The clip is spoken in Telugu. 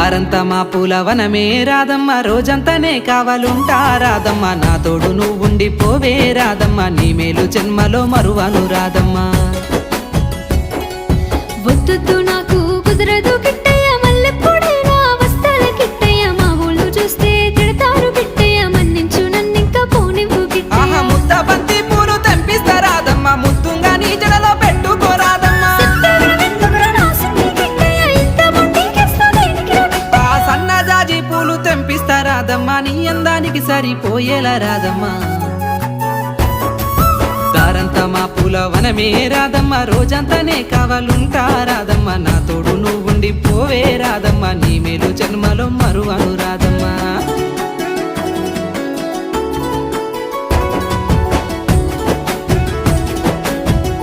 దారంతా మా పూలవనమే రాధమ్మ, రోజంతానే కావాలుంటా రాధమ్మ, నా తోడు నువ్వుండి పోవే రాధమ్మ, నీ మేలు జన్మలో మరువను రాధమ్మ. వద్దు నాకు కుదరదు కిట్టయ్య, మల్లెప్పుడైనా వస్తాల కిట్టయ్య, మా ఊళ్ళు చూస్తే తిడతారు కిట్టయ్య, మన్నించు నన్నింకా పోనివ్వు కిట్టయ్య. ముద్ద బంతి పూలు తెంపిస్తా రాధమ్మ, ముద్దుంగా నీ జడలో పెట్టుకో రాధమ్మ. సన్నజాజి పూలు తెంపిస్తా రాధమ్మ, నీ అందానికి సరిపోయేలా రాధమ్మ. దారంతా మా పూలవనమే రాధమ్మ, రోజంతానే కావాలుంటా రాధమ్మ, నా తోడు నువ్వుండి పోవే రాధమ్మ, నీ మేలు జన్మలో మరువను రాధమ్మ.